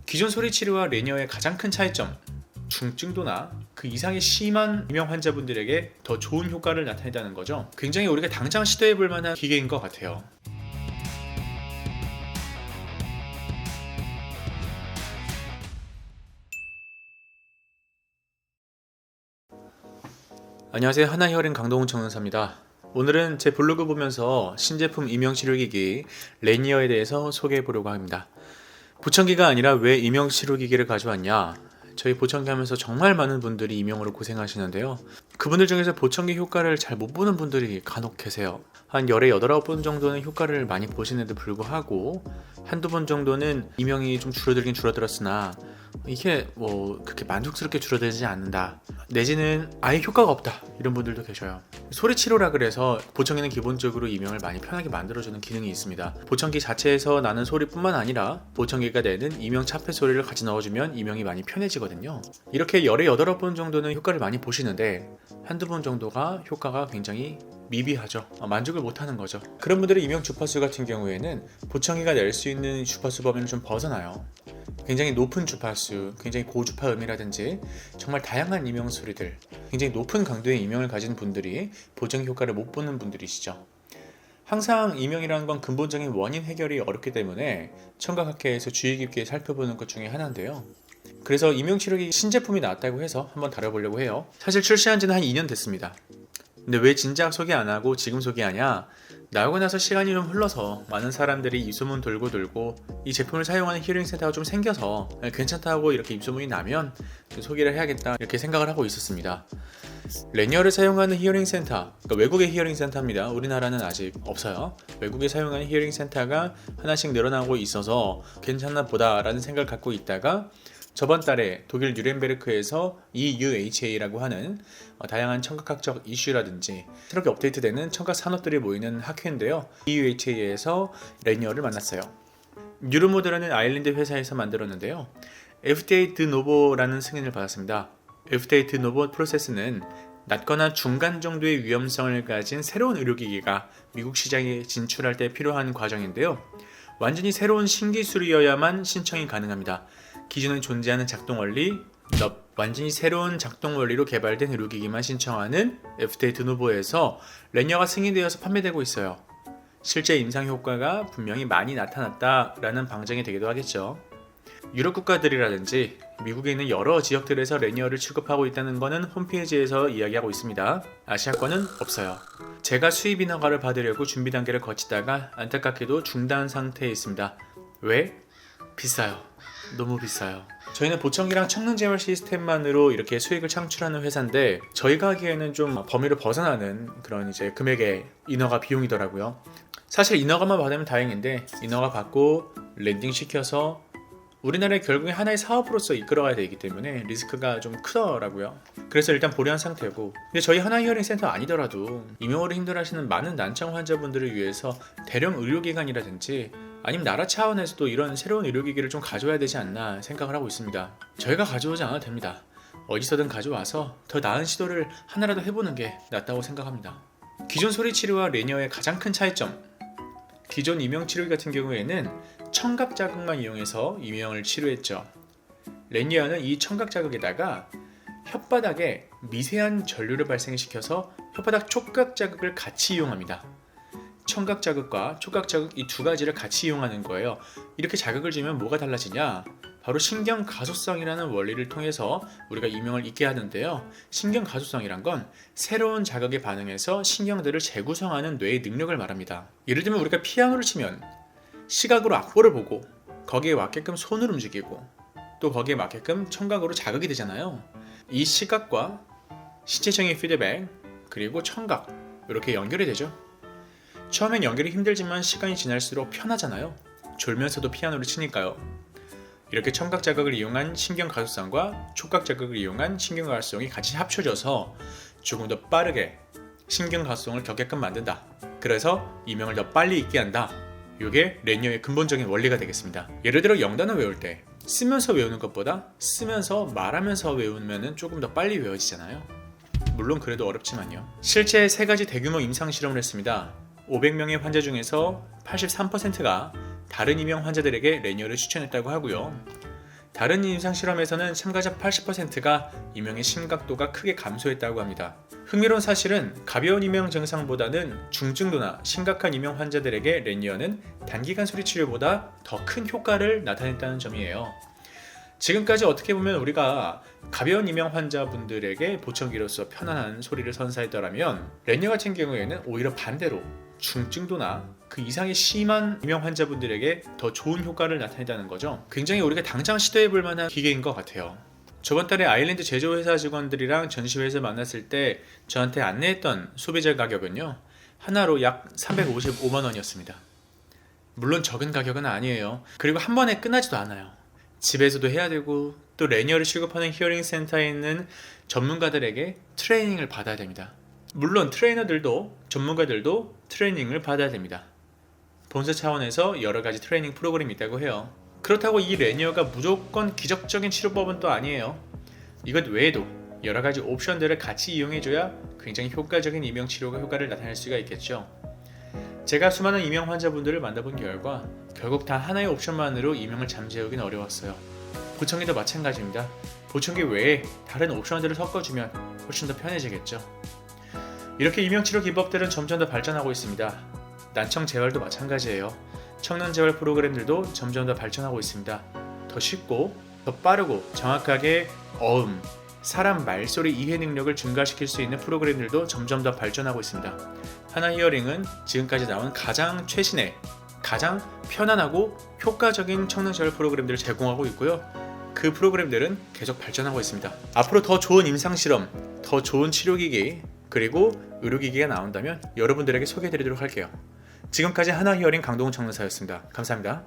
기존 소리치료와 레니어의 가장 큰 차이점, 중증도나 그 이상의 심한 이명 환자분들에게 더 좋은 효과를 나타낸다는 거죠. 굉장히 우리가 당장 시도해볼 만한 기계인 것 같아요. 안녕하세요, 하나히어링 강동훈 청문사입니다. 오늘은 제 블로그 보면서 신제품 이명치료기기 레니어에 대해서 소개해 보려고 합니다. 보청기가 아니라 왜 이명치료기기를 가져왔냐? 저희 보청기 하면서 정말 많은 분들이 이명으로 고생하시는데요. 그분들 중에서 보청기 효과를 잘 못 보는 분들이 간혹 계세요. 한 열에 8, 9번 정도는 효과를 많이 보시는데도 불구하고 한두 번 정도는 이명이 좀 줄어들긴 줄어들었으나 이게 그렇게 만족스럽게 줄어들지 않는다, 내지는 아예 효과가 없다, 이런 분들도 계셔요. 소리치료라 그래서 보청기는 기본적으로 이명을 많이 편하게 만들어주는 기능이 있습니다. 보청기 자체에서 나는 소리뿐만 아니라 보청기가 내는 이명 차폐 소리를 같이 넣어주면 이명이 많이 편해지거든요. 이렇게 열에 8, 9번 정도는 효과를 많이 보시는데 한두 번 정도가 효과가 굉장히 미비하죠. 만족을 못하는 거죠. 그런 분들의 이명 주파수 같은 경우에는 보청기가 낼 수 있는 주파수 범위를 좀 벗어나요. 굉장히 높은 주파수, 굉장히 고주파음이라든지 정말 다양한 이명 소리들, 굉장히 높은 강도의 이명을 가진 분들이 보청기 효과를 못 보는 분들이시죠. 항상 이명이라는 건 근본적인 원인 해결이 어렵기 때문에 청각학회에서 주의 깊게 살펴보는 것 중에 하나인데요. 그래서 이명치료기 신제품이 나왔다고 해서 한번 다뤄보려고 해요. 사실 출시한 지는 한 2년 됐습니다. 근데 왜 진작 소개 안 하고 지금 소개하냐? 나오고 나서 시간이 좀 흘러서 많은 사람들이 입소문 돌고 이 제품을 사용하는 히어링 센터가 좀 생겨서 괜찮다고 이렇게 입소문이 나면 소개를 해야겠다, 이렇게 생각을 하고 있었습니다. 레니어를 사용하는 히어링 센터, 그러니까 외국의 히어링 센터입니다. 우리나라는 아직 없어요. 외국에 사용하는 히어링 센터가 하나씩 늘어나고 있어서 괜찮나 보다 라는 생각을 갖고 있다가 저번 달에 독일 뉴렌베르크에서 EUHA라고 하는 다양한 청각학적 이슈라든지 새롭게 업데이트되는 청각 산업들이 모이는 학회인데요. EUHA에서 레니어를 만났어요. 뉴로모드라는 아일랜드 회사에서 만들었는데요. FDA 드노보라는 승인을 받았습니다. FDA 드노보 프로세스는 낮거나 중간 정도의 위험성을 가진 새로운 의료기기가 미국 시장에 진출할 때 필요한 과정인데요. 완전히 새로운 신기술이어야만 신청이 가능합니다. 기존에 존재하는 작동 원리, 완전히 새로운 작동 원리로 개발된 의료기기만 신청하는 FDA 드노보에서 레니어가 승인되어서 판매되고 있어요. 실제 임상 효과가 분명히 많이 나타났다라는 방증이 되기도 하겠죠. 유럽 국가들이라든지 미국에 있는 여러 지역들에서 레니어를 취급하고 있다는 것은 홈페이지에서 이야기하고 있습니다. 아시아권은 없어요. 제가 수입 인허가를 받으려고 준비 단계를 거치다가 안타깝게도 중단 상태에 있습니다. 왜? 비싸요. 너무 비싸요. 저희는 보청기랑 청능 제어 시스템만으로 이렇게 수익을 창출하는 회사인데 저희가 하기에는 좀 범위를 벗어나는 그런 이제 금액의 인허가 비용이더라고요. 사실 인허가만 받으면 다행인데 인허가 받고 랜딩 시켜서 우리나라에 결국에 하나의 사업으로서 이끌어가야 되기 때문에 리스크가 좀 크더라고요. 그래서 일단 보류한 상태고, 근데 저희 하나 히어링 센터 아니더라도 이명으로 힘들어하시는 많은 난청 환자분들을 위해서 대형 의료기관이라든지 아니면 나라 차원에서도 이런 새로운 의료기기를 좀 가져와야 되지 않나 생각을 하고 있습니다. 저희가 가져오지 않아도 됩니다. 어디서든 가져와서 더 나은 시도를 하나라도 해보는 게 낫다고 생각합니다. 기존 소리치료와 레니어의 가장 큰 차이점, 기존 이명치료기 같은 경우에는 청각 자극만 이용해서 이명을 치료했죠. 레니어는 이 청각 자극에다가 혓바닥에 미세한 전류를 발생시켜서 혓바닥 촉각 자극을 같이 이용합니다. 청각 자극과 촉각 자극 이 두 가지를 같이 이용하는 거예요. 이렇게 자극을 주면 뭐가 달라지냐? 바로 신경 가소성이라는 원리를 통해서 우리가 이명을 잊게 하는데요. 신경 가소성이란 건 새로운 자극에 반응해서 신경들을 재구성하는 뇌의 능력을 말합니다. 예를 들면 우리가 피아노를 치면 시각으로 악보를 보고 거기에 맞게끔 손을 움직이고 또 거기에 맞게끔 청각으로 자극이 되잖아요. 이 시각과 신체적인 피드백 그리고 청각, 이렇게 연결이 되죠. 처음엔 연결이 힘들지만 시간이 지날수록 편하잖아요. 졸면서도 피아노를 치니까요. 이렇게 청각 자극을 이용한 신경 가소성과 촉각 자극을 이용한 신경 가소성이 같이 합쳐져서 조금 더 빠르게 신경 가소성을 겪게끔 만든다. 그래서 이명을 더 빨리 잊게 한다. 이게 레니어의 근본적인 원리가 되겠습니다. 예를 들어 영단어 외울 때 쓰면서 외우는 것보다 쓰면서 말하면서 외우면 조금 더 빨리 외워지잖아요. 물론 그래도 어렵지만요. 실제 3가지 대규모 임상 실험을 했습니다. 500명의 환자 중에서 83%가 다른 이명 환자들에게 레니어를 추천했다고 하고요. 다른 임상 실험에서는 참가자 80%가 이명의 심각도가 크게 감소했다고 합니다. 흥미로운 사실은 가벼운 이명 증상보다는 중증도나 심각한 이명 환자들에게 레니어는 단기간 소리 치료보다 더 큰 효과를 나타냈다는 점이에요. 지금까지 어떻게 보면 우리가 가벼운 이명 환자분들에게 보청기로서 편안한 소리를 선사했더라면 레니어 같은 경우에는 오히려 반대로 중증도나 그 이상의 심한 이명 환자분들에게 더 좋은 효과를 나타낸다는 거죠. 굉장히 우리가 당장 시도해 볼 만한 기계인 것 같아요. 저번 달에 아일랜드 제조회사 직원들이랑 전시회에서 만났을 때 저한테 안내했던 소비자 가격은요, 하나로 약 355만 원이었습니다. 물론 적은 가격은 아니에요. 그리고 한 번에 끝나지도 않아요. 집에서도 해야 되고 또 레니어를 취급하는 히어링 센터에 있는 전문가들에게 트레이닝을 받아야 됩니다. 물론 트레이너들도 전문가들도 트레이닝을 받아야 됩니다. 본사 차원에서 여러 가지 트레이닝 프로그램이 있다고 해요. 그렇다고 이 레니어가 무조건 기적적인 치료법은 또 아니에요. 이것 외에도 여러 가지 옵션들을 같이 이용해줘야 굉장히 효과적인 이명 치료가 효과를 나타낼 수가 있겠죠. 제가 수많은 이명 환자분들을 만나본 결과 결국 다 하나의 옵션만으로 이명을 잠재우긴 어려웠어요. 보청기도 마찬가지입니다. 보청기 외에 다른 옵션들을 섞어주면 훨씬 더 편해지겠죠. 이렇게 이명치료 기법들은 점점 더 발전하고 있습니다. 난청 재활도 마찬가지예요. 청년 재활 프로그램들도 점점 더 발전하고 있습니다. 더 쉽고 더 빠르고 정확하게 어음, 사람 말소리 이해 능력을 증가시킬 수 있는 프로그램들도 점점 더 발전하고 있습니다. 하나 히어링은 지금까지 나온 가장 최신의, 가장 편안하고 효과적인 청년 재활 프로그램들을 제공하고 있고요. 그 프로그램들은 계속 발전하고 있습니다. 앞으로 더 좋은 임상실험, 더 좋은 치료기기, 그리고 의료기기가 나온다면 여러분들에게 소개해드리도록 할게요. 지금까지 하나 히어링 강동훈 청년사였습니다. 감사합니다.